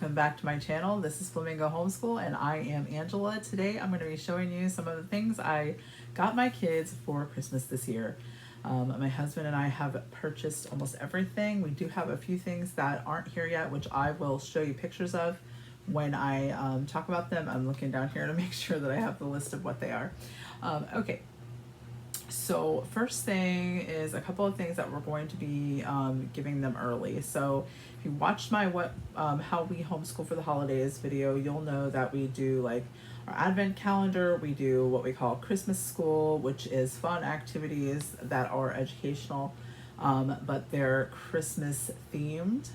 welcome back to my channel. This is Flamingo Homeschool and I am Angela. Today I'm going to be showing you some of the things I got my kids for Christmas this year. My husband and I have purchased almost everything. We do have a few things that aren't here yet, which I will show you pictures of when I talk about them. I'm looking down here to make sure that I have the list of what they are. Okay. So first thing is a couple of things that we're going to be giving them early. So if you watched my how we homeschool for the holidays video, you'll know that we do like our advent calendar. We do what we call Christmas school, which is fun activities that are educational, but they're Christmas themed.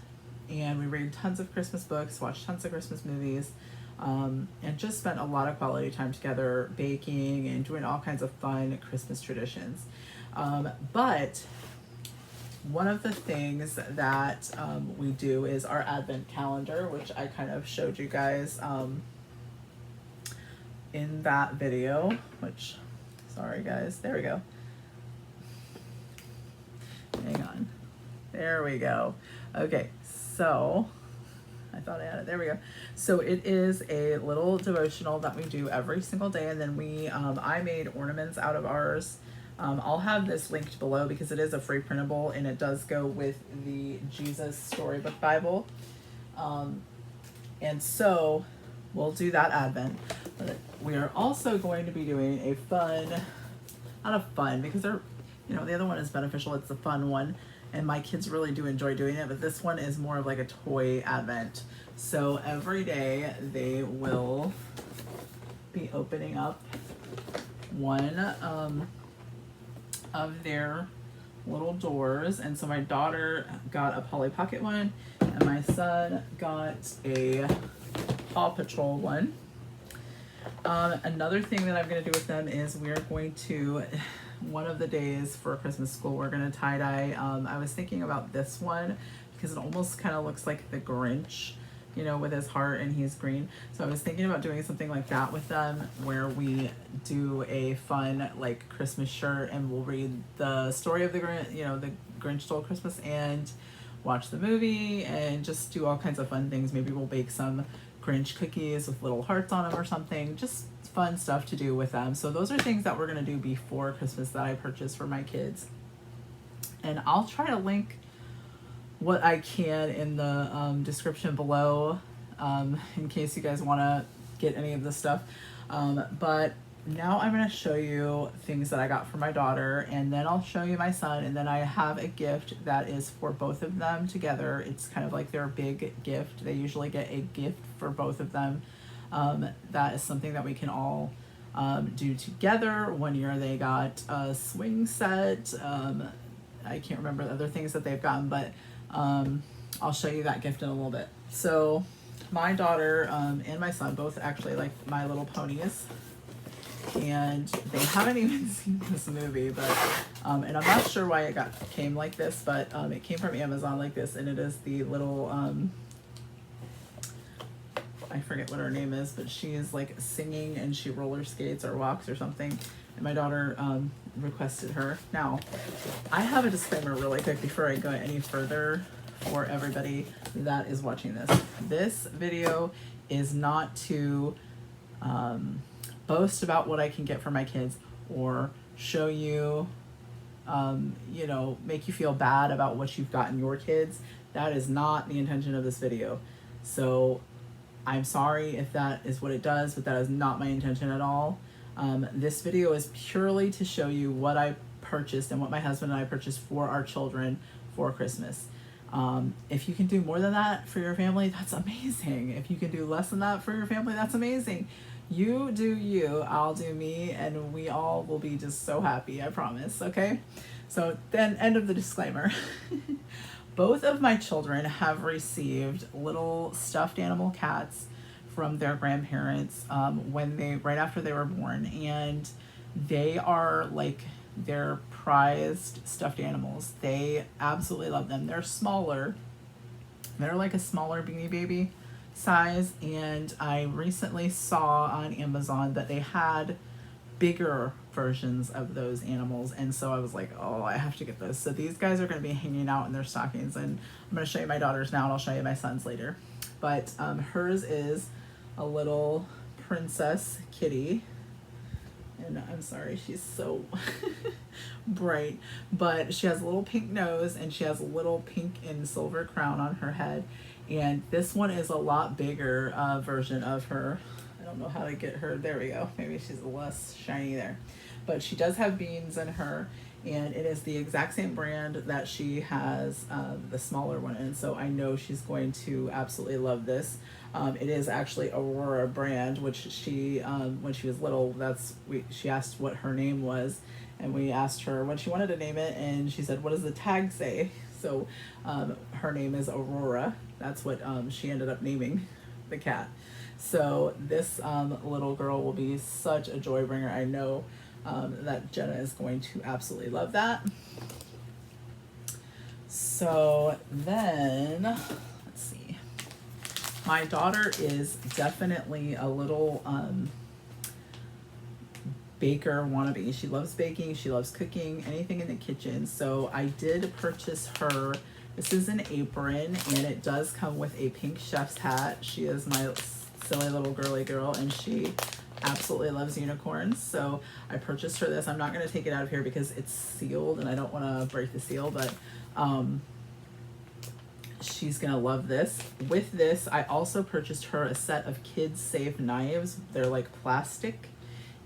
And we read tons of Christmas books, watch tons of Christmas movies, and just spent a lot of quality time together baking and doing all kinds of fun Christmas traditions. But one of the things that we do is our advent calendar, which I kind of showed you guys in that video, which, sorry guys, there we go. Hang on, there we go. Okay, so I thought I had it. There we go. So it is a little devotional that we do every single day, and then we I made ornaments out of ours. I'll have this linked below because it is a free printable and it does go with the Jesus Storybook Bible. And so we'll do that Advent. But we are also going to be doing a fun, not a fun because they're, you know, the other one is beneficial. It's the fun one. And my kids really do enjoy doing it, but this one is more of like a toy advent. So every day they will be opening up one of their little doors. And so my daughter got a Polly Pocket one, and my son got a Paw Patrol one. Another thing that I'm going to do with them is we're going to, one of the days for Christmas school, we're going to tie-dye. I was thinking about this one because it almost kind of looks like the Grinch, you know, with his heart and he's green. So I was thinking about doing something like that with them where we do a fun like Christmas shirt and we'll read the story of the Grinch, you know, the Grinch Stole Christmas, and watch the movie and just do all kinds of fun things. Maybe we'll bake some Grinch cookies with little hearts on them or something. Just fun stuff to do with them. So those are things that we're going to do before Christmas that I purchased for my kids. And I'll try to link what I can in the description below in case you guys want to get any of this stuff. But now I'm going to show you things that I got for my daughter, and then I'll show you my son, and then I have a gift that is for both of them together. It's kind of like their big gift. They usually get a gift for both of them. That is something that we can all do together. One year they got a swing set. I can't remember the other things that they've gotten, but I'll show you that gift in a little bit. So my daughter and my son both actually like My Little Ponies, and they haven't even seen this movie, but and I'm not sure why it came like this, but it came from Amazon like this, and it is the little I forget what her name is, but she is like singing and she roller skates or walks or something. And my daughter requested her. Now, I have a disclaimer really quick before I go any further for everybody that is watching this. This video is not to boast about what I can get for my kids or show you, you know, make you feel bad about what you've gotten your kids. That is not the intention of this video. So I'm sorry if that is what it does, but that is not my intention at all. This video is purely to show you what I purchased and what my husband and I purchased for our children for Christmas. If you can do more than that for your family, that's amazing. If you can do less than that for your family, that's amazing. You do you, I'll do me, and we all will be just so happy, I promise, okay? So then, end of the disclaimer. Both of my children have received little stuffed animal cats from their grandparents right after they were born, and they are like their prized stuffed animals. They absolutely love them. They're smaller. They're like a smaller Beanie Baby size, and I recently saw on Amazon that they had bigger versions of those animals. And so I was like, oh, I have to get this. So these guys are going to be hanging out in their stockings, and I'm going to show you my daughter's now, and I'll show you my son's later. But hers is a little princess kitty. And I'm sorry, she's so bright, but she has a little pink nose, and she has a little pink and silver crown on her head. And this one is a lot bigger version of her. I don't know how to get her. There we go. Maybe she's less shiny there. But she does have beans in her, and it is the exact same brand that she has the smaller one in. So I know she's going to absolutely love this. It is actually Aurora brand, which she, when she was little, she asked what her name was, and we asked her what she wanted to name it, and she said, what does the tag say? So her name is Aurora. That's what she ended up naming the cat. So this little girl will be such a joy bringer. I know that Jenna is going to absolutely love that. So then, let's see. My daughter is definitely a little baker wannabe. She loves baking. She loves cooking, anything in the kitchen. So I did purchase her. This is an apron, and it does come with a pink chef's hat. She is my silly little girly girl, and she absolutely loves unicorns. So I purchased her this. I'm not going to take it out of here because it's sealed, and I don't want to break the seal, but she's going to love this. With this, I also purchased her a set of kids safe knives. They're like plastic,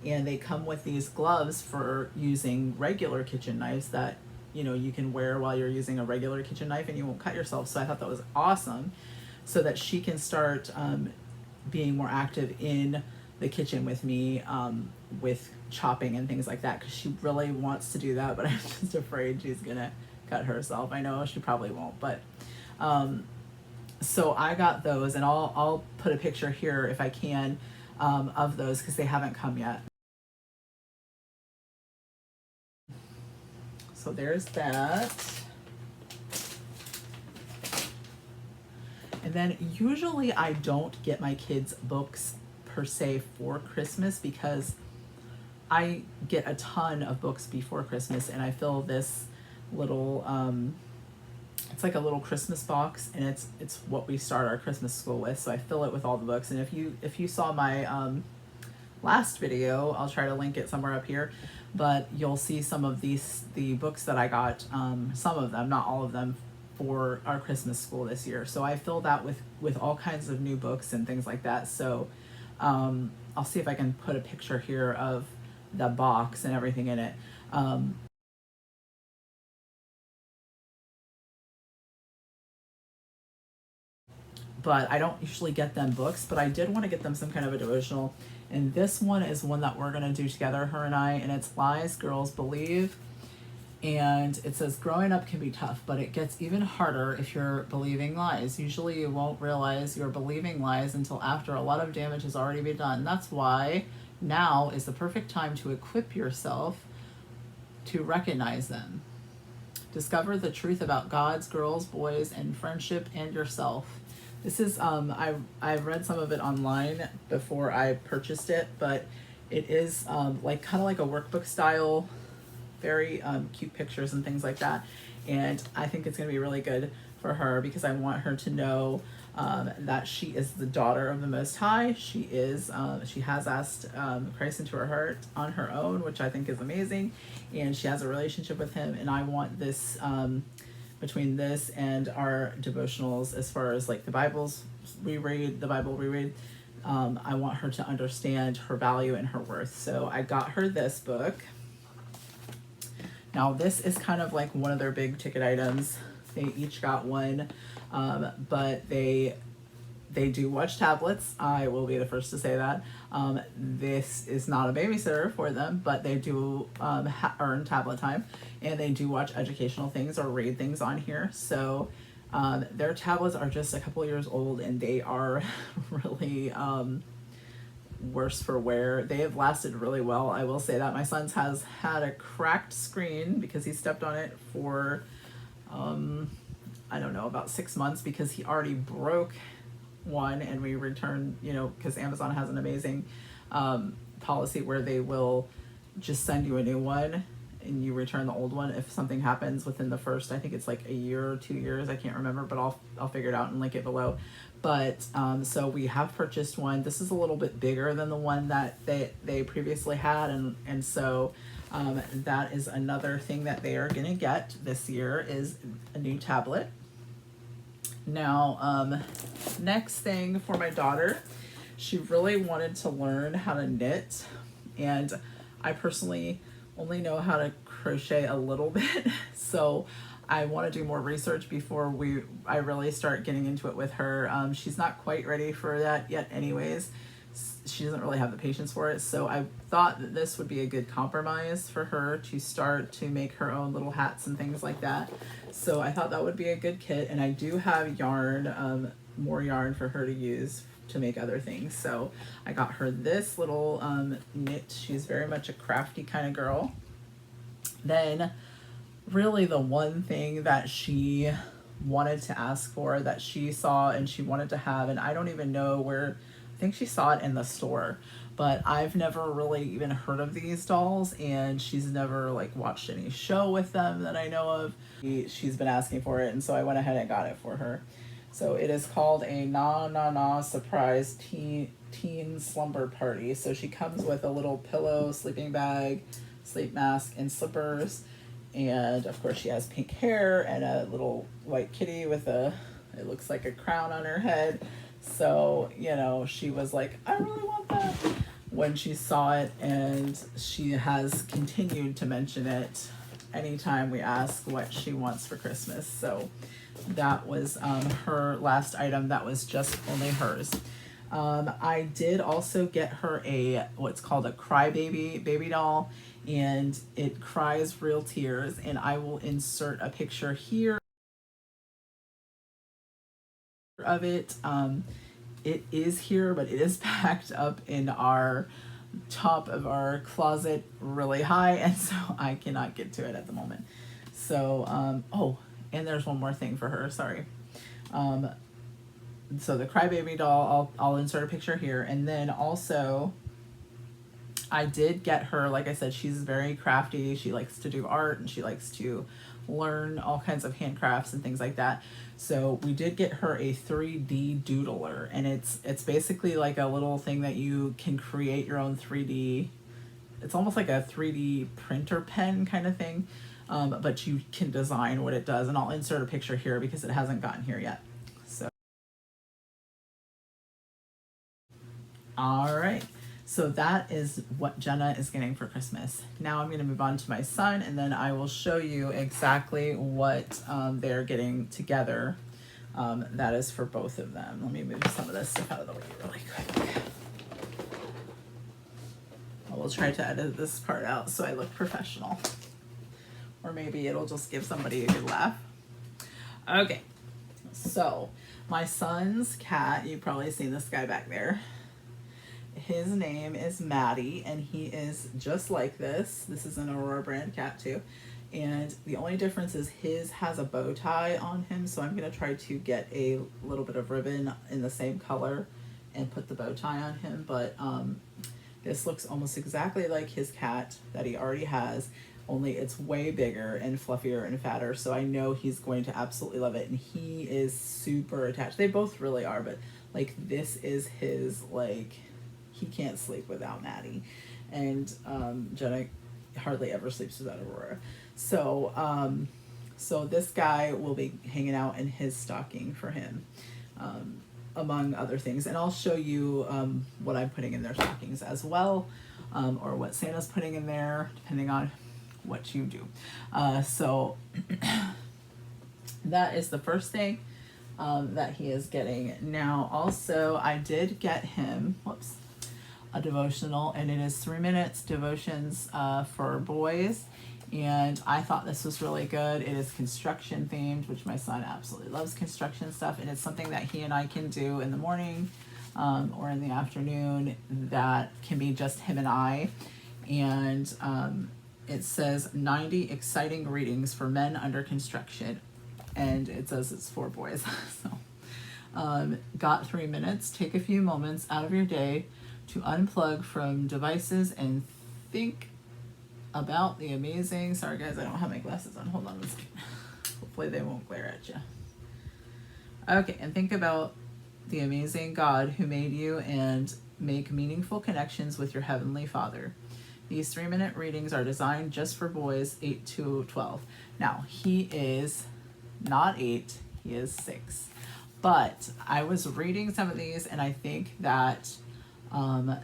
and they come with these gloves for using regular kitchen knives that you can wear while you're using a regular kitchen knife, and you won't cut yourself. So I thought that was awesome, so that she can start being more active in the kitchen with me, with chopping and things like that, because she really wants to do that, but I'm just afraid she's gonna cut herself. I know she probably won't, but so I got those, and I'll put a picture here if I can of those, because they haven't come yet. So there's that. And then usually I don't get my kids books per se for Christmas, because I get a ton of books before Christmas, and I fill this little it's like a little Christmas box, and it's what we start our Christmas school with. So I fill it with all the books. And if you saw my last video, I'll try to link it somewhere up here, but you'll see some of the books that I got, some of them, not all of them, for our Christmas school this year. So I fill that with all kinds of new books and things like that. So I'll see if I can put a picture here of the box and everything in it. But I don't usually get them books, but I did want to get them some kind of a devotional. And this one is one that we're going to do together, her and I, and it's Lies Girls Believe. And it says, growing up can be tough, but it gets even harder if you're believing lies. Usually you won't realize you're believing lies until after a lot of damage has already been done. That's why now is the perfect time to equip yourself to recognize them. Discover the truth about God's girls, boys, and friendship and yourself. This is, I've read some of it online before I purchased it, but it is like kind of like a workbook style, very cute pictures and things like that. And I think it's going to be really good for her, because I want her to know that she is the daughter of the Most High. She has asked Christ into her heart on her own, which I think is amazing. And she has a relationship with him. And I want this, between this and our devotionals, as far as like the Bible we read, I want her to understand her value and her worth. So I got her this book. Now this is kind of like one of their big ticket items. They each got one, but they do watch tablets. I will be the first to say that. This is not a babysitter for them, but they do earn tablet time, and they do watch educational things or read things on here. So their tablets are just a couple years old, and they are really worse for wear. They have lasted really well, I will say that. My son's has had a cracked screen because he stepped on it for I don't know, about 6 months, because he already broke one, and we returned, because Amazon has an amazing policy where they will just send you a new one and you return the old one if something happens within the first, I think it's like a year or 2 years, I can't remember, but I'll figure it out and link it below. But so we have purchased one. This is a little bit bigger than the one that they previously had, and so that is another thing that they are gonna get this year, is a new tablet. Now next thing for my daughter, she really wanted to learn how to knit, and I personally only know how to crochet a little bit, so I want to do more research before I really start getting into it with her. She's not quite ready for that yet anyways. She doesn't really have the patience for it, so I thought that this would be a good compromise for her to start to make her own little hats and things like that. So I thought that would be a good kit, and I do have yarn, more yarn for her to use to make other things. So I got her this little knit. She's very much a crafty kind of girl. Then really the one thing that she wanted to ask for, that she saw and she wanted to have, and I don't even know where, I think she saw it in the store, but I've never really even heard of these dolls, and she's never like watched any show with them that I know of. She's been asking for it, and so I went ahead and got it for her. So it is called a Na Na Na Surprise Teen Slumber Party. So she comes with a little pillow, sleeping bag, sleep mask, and slippers. And of course she has pink hair and a little white kitty with it looks like a crown on her head. So, you know, she was like, I really want that when she saw it, and she has continued to mention it anytime we ask what she wants for Christmas. So that was her last item that was just only hers. I did also get her what's called a Crybaby baby doll, and it cries real tears, and I will insert a picture here of it. It is here, but it is packed up in our top of our closet really high, and so I cannot get to it at the moment. So oh, and there's one more thing for her, sorry. So the Crybaby doll, I'll insert a picture here, and then also I did get her, like I said, she's very crafty. She likes to do art, and she likes to learn all kinds of handcrafts and things like that. So we did get her a 3D doodler, and it's basically like a little thing that you can create your own 3D. It's almost like a 3D printer pen kind of thing, but you can design what it does, and I'll insert a picture here because it hasn't gotten here yet. So all right. So that is what Jenna is getting for Christmas. Now I'm going to move on to my son, and then I will show you exactly what they're getting together. That is for both of them. Let me move some of this stuff out of the way really quick. I will try to edit this part out so I look professional. Or maybe it'll just give somebody a good laugh. Okay, so my son's cat, you've probably seen this guy back there. His name is Maddie, and he is just like this. This is an Aurora brand cat too. And the only difference is his has a bow tie on him, so I'm going to try to get a little bit of ribbon in the same color and put the bow tie on him. But this looks almost exactly like his cat that he already has, only it's way bigger and fluffier and fatter. So I know he's going to absolutely love it, and he is super attached. They both really are, but like this is his, like, he can't sleep without Maddie, and Jenna hardly ever sleeps without Aurora. So so this guy will be hanging out in his stocking for him, among other things, and I'll show you what I'm putting in their stockings as well, or what Santa's putting in there, depending on what you do. So that is the first thing that he is getting. Now also I did get him, whoops, a devotional, and it is 3 minutes devotions for boys, and I thought this was really good. It is construction themed, which my son absolutely loves construction stuff, and it's something that he and I can do in the morning or in the afternoon that can be just him and I. And it says 90 exciting greetings for men under construction, and it says it's for boys. So got 3 minutes. Take a few moments out of your day to unplug from devices and think about the amazing, sorry guys, I don't have my glasses on, hold on a second. Hopefully they won't glare at you. Okay, and think about the amazing God who made you and make meaningful connections with your Heavenly Father. These 3-minute readings are designed just for boys 8 to 12. Now, he is not 8, he is 6. But I was reading some of these and I think that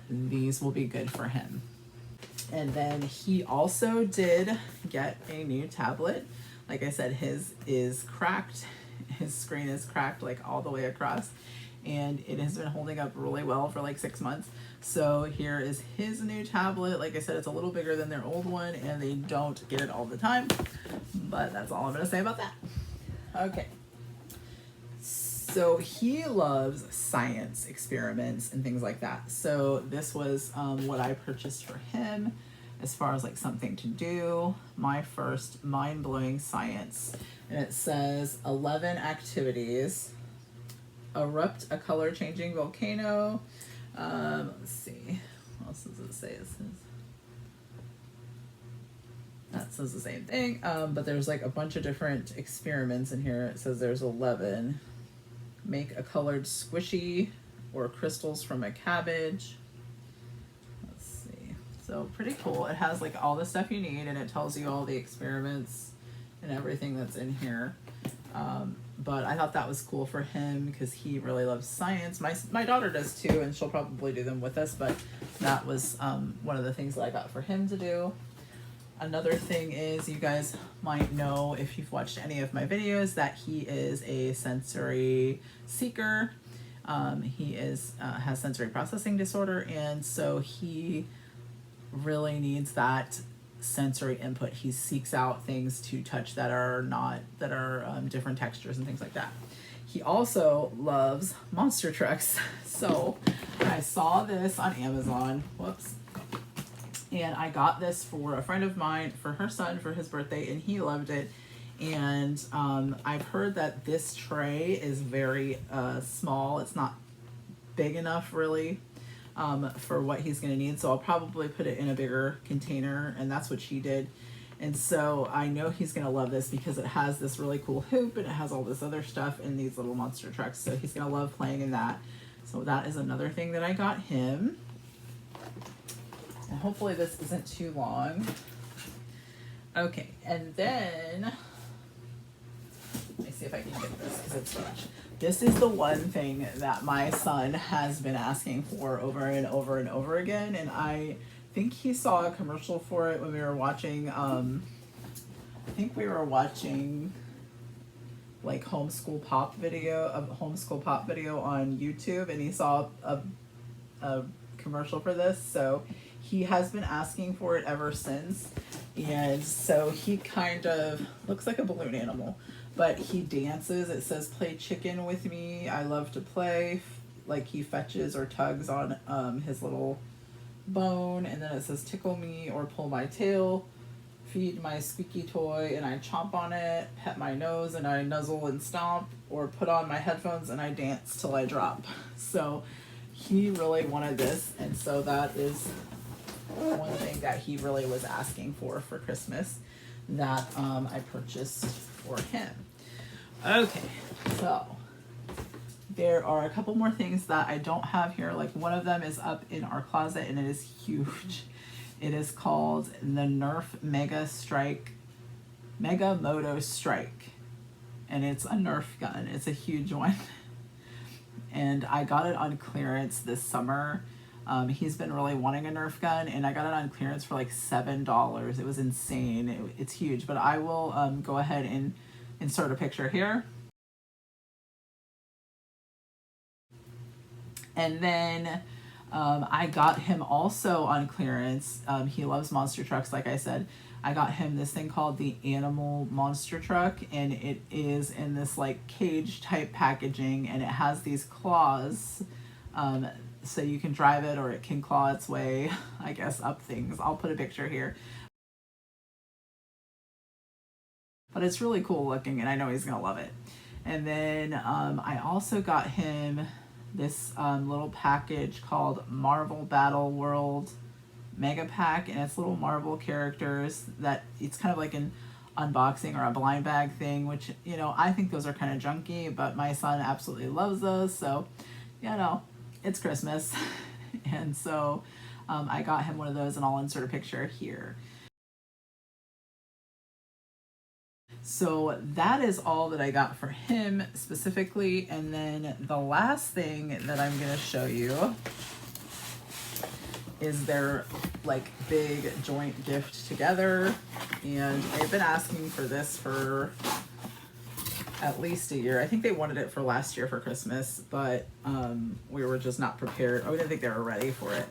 these will be good for him. And then he also did get a new tablet. Like I said, his is cracked. His screen is cracked like all the way across. And it has been holding up really well for like 6 months. So here is his new tablet. Like I said, it's a little bigger than their old one and they don't get it all the time. But that's all I'm going to say about that. Okay. So he loves science experiments and things like that. So this was what I purchased for him as far as like something to do. My first mind-blowing science. And it says 11 activities. Erupt a color-changing volcano. Let's see. What else does it say? It says, that says the same thing. But there's like a bunch of different experiments in here. It says there's 11. Make a colored squishy or crystals from a cabbage. Let's see. So pretty cool. It has like all the stuff you need and it tells you all the experiments and everything that's in here. But I thought that was cool for him because he really loves science. My daughter does too, and she'll probably do them with us, but that was one of the things that I got for him to do. Another thing is, you guys might know if you've watched any of my videos that he is a sensory seeker. He has sensory processing disorder, and so he really needs that sensory input. He seeks out things to touch that are different textures and things like that. He also loves monster trucks. So I saw this on Amazon. Whoops. And I got this for a friend of mine, for her son, for his birthday, and he loved it. And I've heard that this tray is very small. It's not big enough, really, for what he's going to need. So I'll probably put it in a bigger container, and that's what she did. And so I know he's going to love this because it has this really cool hoop, and it has all this other stuff in these little monster trucks. So he's going to love playing in that. So that is another thing that I got him. And hopefully this isn't too long. Okay, and then let me see if I can get this because it's huge. This is the one thing that my son has been asking for over and over and over again, and I think he saw a commercial for it when we were watching. I think we were watching like homeschool pop video on YouTube, and he saw a commercial for this, so he has been asking for it ever since. And so he kind of looks like a balloon animal, but he dances. It says play chicken with me, I love to play. Like he fetches or tugs on his little bone, and then it says tickle me or pull my tail, feed my squeaky toy and I chomp on it, pet my nose and I nuzzle and stomp, or put on my headphones and I dance till I drop. So he really wanted this, and so that is one thing that he really was asking for Christmas that I purchased for him. Okay, so there are a couple more things that I don't have here. Like one of them is up in our closet and it is huge. It is called the Nerf Mega Moto Strike, and it's a Nerf gun. It's a huge one. And I got it on clearance this summer. He's been really wanting a Nerf gun, and I got it on clearance for like $7. It was insane. It's huge, but I will go ahead and insert a picture here. And then I got him also on clearance. He loves monster trucks, like I said. I got him this thing called the Animal Monster Truck, and it is in this like cage type packaging, and it has these claws. So you can drive it, or it can claw its way, I guess, up things. I'll put a picture here. But it's really cool looking, and I know he's gonna love it. And then I also got him this little package called Marvel Battle World Mega Pack, and it's little Marvel characters that it's kind of like an unboxing or a blind bag thing, which, you know, I think those are kind of junky, but my son absolutely loves those. So, you know, it's Christmas. And so I got him one of those, and I'll insert a picture here. So that is all that I got for him specifically. And then the last thing that I'm going to show you is their like big joint gift together. And they've been asking for this for at least a year. I think they wanted it for last year for Christmas, but we were just not prepared. We didn't think they were ready for it.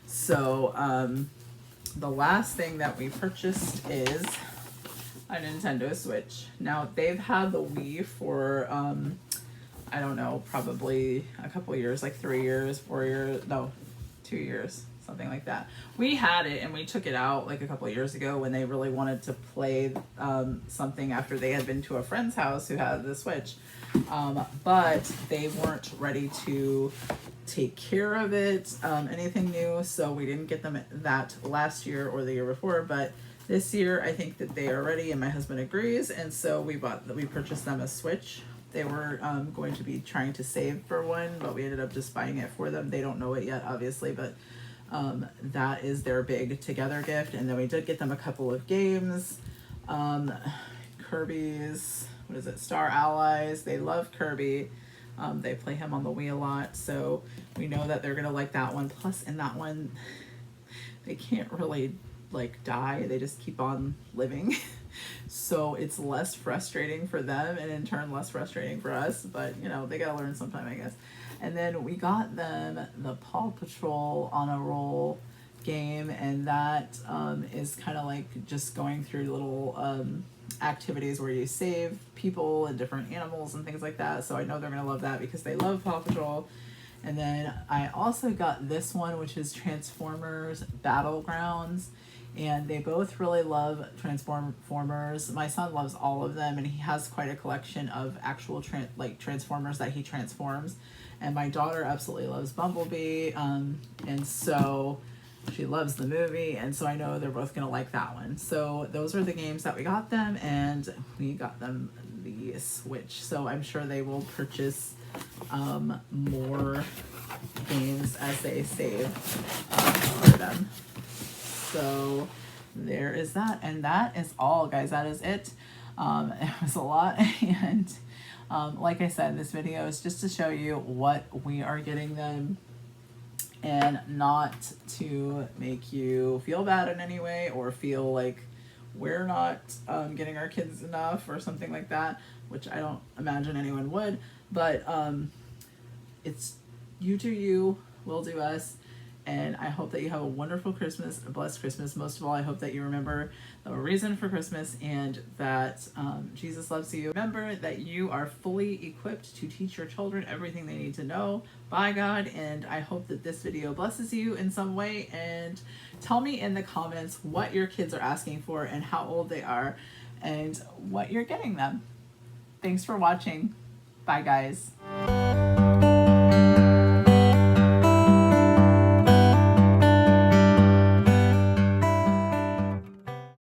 So the last thing that we purchased is a Nintendo Switch. Now they've had the Wii for I don't know, probably a couple years, like 3 years, 4 years, no, 2 years, something like that. We had it and we took it out like a couple of years ago when they really wanted to play something after they had been to a friend's house who had the Switch. But they weren't ready to take care of it, anything new, so we didn't get them that last year or the year before, but this year I think that they are ready and my husband agrees, and so we purchased them a Switch. They were going to be trying to save for one, but we ended up just buying it for them. They don't know it yet, obviously, but that is their big together gift. And then we did get them a couple of games. Kirby's, what is it, Star Allies. They love Kirby. They play him on the Wii a lot, so we know that they're gonna like that one. Plus in that one, they can't really like die, they just keep on living. So it's less frustrating for them and in turn less frustrating for us, but you know, they gotta learn sometime, I guess. And then we got them the Paw Patrol on a Roll game, and that is kind of like just going through little activities where you save people and different animals and things like that. So I know they're gonna love that because they love Paw Patrol. And then I also got this one, which is Transformers Battlegrounds, and they both really love Transformers. My son loves all of them, and he has quite a collection of actual Transformers that he transforms. And my daughter absolutely loves Bumblebee, and so she loves the movie, and so I know they're both gonna like that one. So those are the games that we got them, and we got them the Switch. So I'm sure they will purchase more games as they save for them. So there is that, and that is all, guys. That is it. It was a lot, and like I said, this video is just to show you what we are getting them, and not to make you feel bad in any way or feel like we're not getting our kids enough or something like that, which I don't imagine anyone would. But it's you do you, we'll do us. And I hope that you have a wonderful Christmas, a blessed Christmas. Most of all, I hope that you remember the reason for Christmas, and that Jesus loves you. Remember that you are fully equipped to teach your children everything they need to know by God. And I hope that this video blesses you in some way. And tell me in the comments what your kids are asking for and how old they are and what you're getting them. Thanks for watching. Bye, guys.